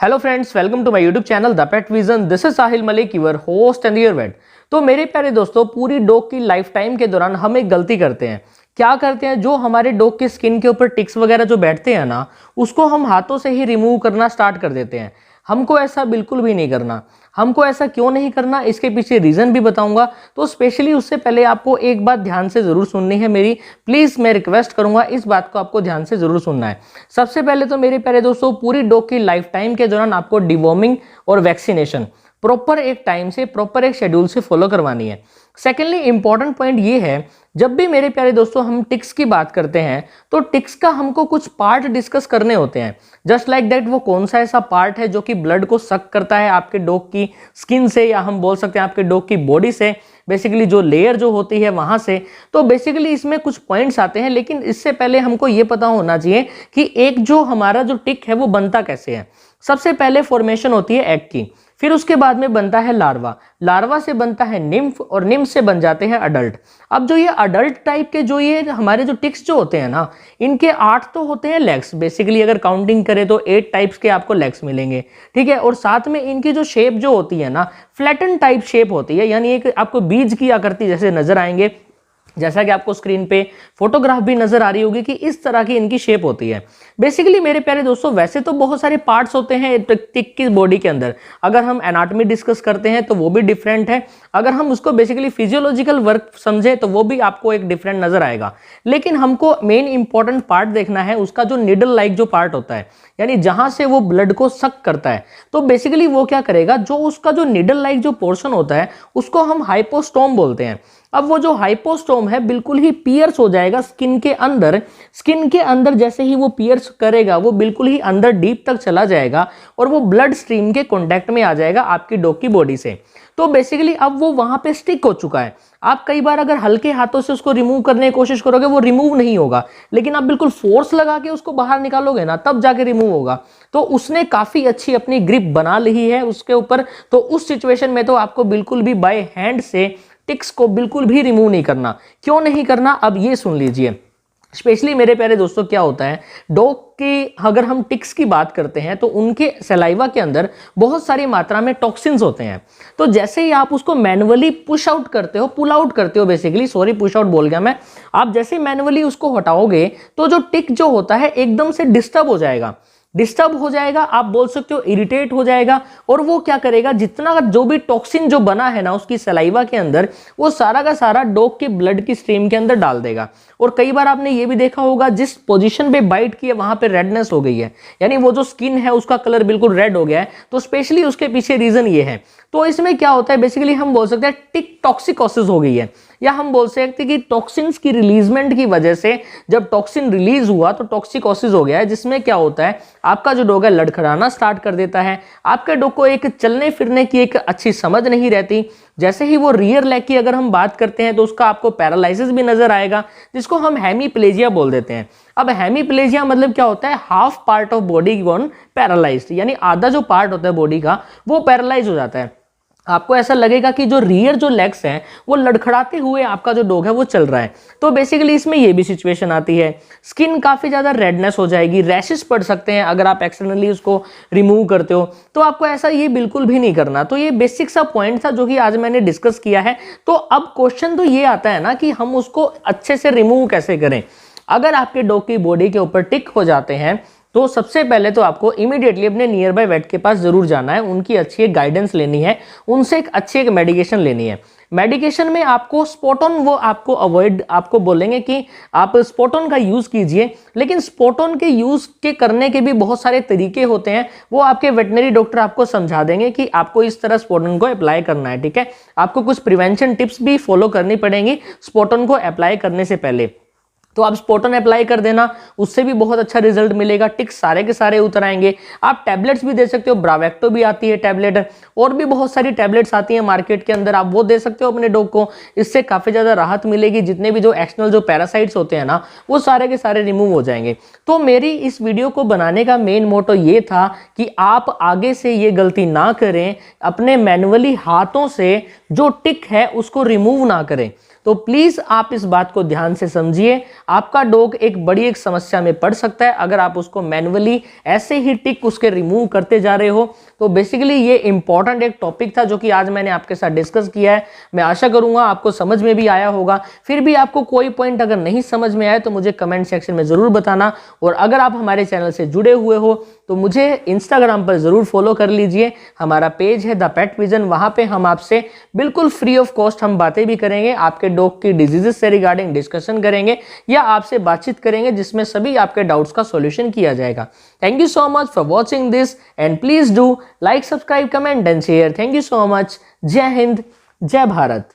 Hello friends, welcome to my YouTube channel the pet vision. This is Sahil Malik, your host and your vet. तो मेरे प्यारे दोस्तों, पूरी dog की लाइफ टाइम के दौरान हम एक गलती करते हैं। क्या करते हैं? जो हमारे डॉग की स्किन के ऊपर टिक्स वगैरह जो बैठते हैं ना, उसको हम हाथों से ही रिमूव करना स्टार्ट कर देते हैं। हमको ऐसा बिल्कुल भी नहीं करना। हमको ऐसा क्यों नहीं करना, इसके पीछे रीजन भी बताऊंगा। तो स्पेशली उससे पहले आपको एक बात ध्यान से जरूर सुननी है मेरी। प्लीज मैं रिक्वेस्ट करूंगा, इस बात को आपको ध्यान से जरूर सुनना है। सबसे पहले तो मेरे प्यारे दोस्तों, पूरी डॉग की लाइफ टाइम के दौरान आपको डिवॉर्मिंग और वैक्सीनेशन प्रॉपर एक टाइम से, प्रॉपर एक शेड्यूल से फॉलो करवानी है। सेकेंडली इंपॉर्टेंट पॉइंट ये है, जब भी मेरे प्यारे दोस्तों हम टिक्स की बात करते हैं तो टिक्स का हमको कुछ पार्ट डिस्कस करने होते हैं। जस्ट लाइक दैट, वो कौन सा ऐसा पार्ट है जो कि ब्लड को सक करता है आपके डॉग की स्किन से, या हम बोल सकते हैं आपके डॉग की बॉडी से, बेसिकली जो लेयर जो होती है वहां से। तो बेसिकली इसमें कुछ पॉइंट्स आते हैं, लेकिन इससे पहले हमको ये पता होना चाहिए कि एक जो हमारा जो टिक है वो बनता कैसे है। सबसे पहले फॉर्मेशन होती है एग की, फिर उसके बाद में बनता है लार्वा, लार्वा से बनता है निम्फ, और निम्फ से बन जाते हैं अडल्ट। अब जो ये अडल्ट टाइप के जो ये हमारे जो टिक्स जो होते हैं ना, इनके 8 तो होते हैं लेग्स। बेसिकली अगर काउंटिंग करें तो 8 टाइप्स के आपको लेग्स मिलेंगे, ठीक है। और साथ में इनकी जो शेप जो होती है ना, फ्लैटन टाइप शेप होती है, यानी एक आपको बीज की आकृति जैसे नजर आएंगे, जैसा कि आपको स्क्रीन पे फोटोग्राफ भी नजर आ रही होगी कि इस तरह की इनकी शेप होती है। बेसिकली मेरे प्यारे दोस्तों, वैसे तो बहुत सारे पार्ट्स होते हैं टिक की बॉडी के अंदर। अगर हम एनाटॉमी डिस्कस करते हैं तो वो भी डिफरेंट है। अगर हम उसको बेसिकली फिजियोलॉजिकल वर्क समझे तो वो भी आपको एक डिफरेंट नजर आएगा। लेकिन हमको मेन इंपॉर्टेंट पार्ट देखना है उसका जो निडल लाइक जो पार्ट होता है, यानी जहां से वो ब्लड को सक करता है। तो बेसिकली वो क्या करेगा, जो उसका जो निडल लाइक जो पोर्शन होता है उसको हम हाइपोस्टोम बोलते हैं। अब वो जो हाइपोस्टोम है बिल्कुल ही पियर्स हो जाएगा स्किन के अंदर। स्किन के अंदर जैसे ही वो पियर्स करेगा, वो बिल्कुल ही अंदर डीप तक चला जाएगा और वो ब्लड स्ट्रीम के कांटेक्ट में आ जाएगा आपकी डॉग की बॉडी से। तो बेसिकली अब वो वहां पे स्टिक हो चुका है। आप कई बार अगर हल्के हाथों से उसको रिमूव करने की कोशिश करोगे, वो रिमूव नहीं होगा। लेकिन आप बिल्कुल फोर्स लगा के उसको बाहर निकालोगे ना, तब जाके रिमूव होगा। तो उसने काफी अच्छी अपनी ग्रिप बना ली है उसके ऊपर। तो उस सिचुएशन में तो आपको बिल्कुल भी बाय हैंड से टिक्स को बिल्कुल भी रिमूव नहीं करना। क्यों नहीं करना, अब ये सुन लीजिए। स्पेशली मेरे प्यारे दोस्तों, क्या होता है डॉग की, अगर हम टिक्स की बात करते हैं तो उनके सलाइवा के अंदर बहुत सारी मात्रा में टॉक्सिन्स होते हैं। तो जैसे ही आप उसको मैनुअली पुश आउट करते हो, पुल आउट करते हो, बेसिकली सॉरी पुश आउट बोल गया मैं। आप जैसे मैनुअली उसको हटाओगे तो जो टिक जो होता है एकदम से डिस्टर्ब हो जाएगा। डिस्टर्ब हो जाएगा, आप बोल सकते हो इरिटेट हो जाएगा। और वो क्या करेगा, जितना जो भी टॉक्सिन जो बना है ना उसकी सलाइवा के अंदर, वो सारा का सारा डॉग के ब्लड की स्ट्रीम के अंदर डाल देगा। और कई बार आपने ये भी देखा होगा, जिस पोजीशन पे बाइट की है वहां पे रेडनेस हो गई है, यानी वो जो स्किन है उसका कलर बिल्कुल रेड हो गया है। तो स्पेशली उसके पीछे रीजन ये है। तो इसमें क्या होता है, बेसिकली हम बोल सकते हैं टिक टॉक्सिकोसिस हो गई है, या हम बोल सकते हैं कि टॉक्सिन्स की रिलीजमेंट की वजह से जब टॉक्सिन रिलीज हुआ तो टॉक्सिकोसिस हो गया है। जिसमें क्या होता है, आपका जो डॉग है लड़खड़ाना स्टार्ट कर देता है। आपके डॉग को एक चलने फिरने की एक अच्छी समझ नहीं रहती। जैसे ही वो रियर लेग की अगर हम बात करते हैं तो उसका आपको पैरालिसिस भी नजर आएगा, जिसको हम हेमीप्लेजिया बोल देते हैं। अब हेमीप्लेजिया मतलब क्या होता है, half part of body gone paralysed, यानी आधा जो पार्ट होता है बॉडी का वो पैरालाइज हो जाता है। आपको ऐसा लगेगा कि जो रियर जो लेग्स हैं वो लड़खड़ाते हुए आपका जो डॉग है वो चल रहा है। तो बेसिकली इसमें ये भी सिचुएशन आती है। स्किन काफी ज्यादा रेडनेस हो जाएगी, रैशेस पड़ सकते हैं अगर आप एक्सटर्नली उसको रिमूव करते हो। तो आपको ऐसा ये बिल्कुल भी नहीं करना। तो ये बेसिक सा पॉइंट था जो कि आज मैंने डिस्कस किया है। तो अब क्वेश्चन तो ये आता है ना कि हम उसको अच्छे से रिमूव कैसे करें। अगर आपके डॉग की बॉडी के ऊपर टिक हो जाते हैं तो सबसे पहले तो आपको इमीडिएटली अपने नियर बाय वेट के पास जरूर जाना है, उनकी अच्छी एक गाइडेंस लेनी है, उनसे एक अच्छी एक मेडिकेशन लेनी है। मेडिकेशन में आपको स्पोटोन, वो आपको अवॉइड, आपको बोलेंगे कि आप स्पोटोन का यूज कीजिए। लेकिन स्पोटोन के यूज के करने के भी बहुत सारे तरीके होते हैं, वो आपके वेटनरी डॉक्टर आपको समझा देंगे कि आपको इस तरह स्पोटोन को अप्लाई करना है, ठीक है। आपको कुछ प्रिवेंशन टिप्स भी फॉलो करनी पड़ेंगी स्पोटोन को अप्लाई करने से पहले। तो आप स्पोटन अप्लाई कर देना, उससे भी बहुत अच्छा रिजल्ट मिलेगा, टिक्स सारे के सारे उतर आएंगे। आप टैबलेट्स भी दे सकते हो, ब्रावेक्टो भी आती है टैबलेट, और भी बहुत सारी टैबलेट्स आती हैं मार्केट के अंदर, आप वो दे सकते हो अपने डॉग को। इससे काफी ज्यादा राहत मिलेगी। जितने भी जो एक्सटर्नल जो पैरासाइट्स होते हैं ना, वो सारे के सारे रिमूव हो जाएंगे। तो मेरी इस वीडियो को बनाने का मेन मोटो ये था कि आप आगे से ये गलती ना करें, अपने मैनुअली हाथों से जो टिक है उसको रिमूव ना करें। तो प्लीज आप इस बात को ध्यान से समझिए। आपका डॉग एक बड़ी एक समस्या में पड़ सकता है अगर आप उसको मैन्युअली ऐसे ही टिक उसके रिमूव करते जा रहे हो। तो बेसिकली ये इंपॉर्टेंट एक टॉपिक था जो कि आज मैंने आपके साथ डिस्कस किया है। मैं आशा करूंगा आपको समझ में भी आया होगा। फिर भी आपको कोई पॉइंट अगर नहीं समझ में आए तो मुझे कमेंट सेक्शन में जरूर बताना। और अगर आप हमारे चैनल से जुड़े हुए हो तो मुझे इंस्टाग्राम पर जरूर फॉलो कर लीजिए। हमारा पेज है द पेट विजन, वहां पे हम आपसे बिल्कुल फ्री ऑफ कॉस्ट हम बातें भी करेंगे, आपके डॉग की डिजीजेस से रिगार्डिंग डिस्कशन करेंगे या आपसे बातचीत करेंगे जिसमें सभी आपके डाउट्स का सॉल्यूशन किया जाएगा। Thank you so much for watching this and please do like, subscribe, comment and share. Thank you so much. जय हिंद, जय भारत।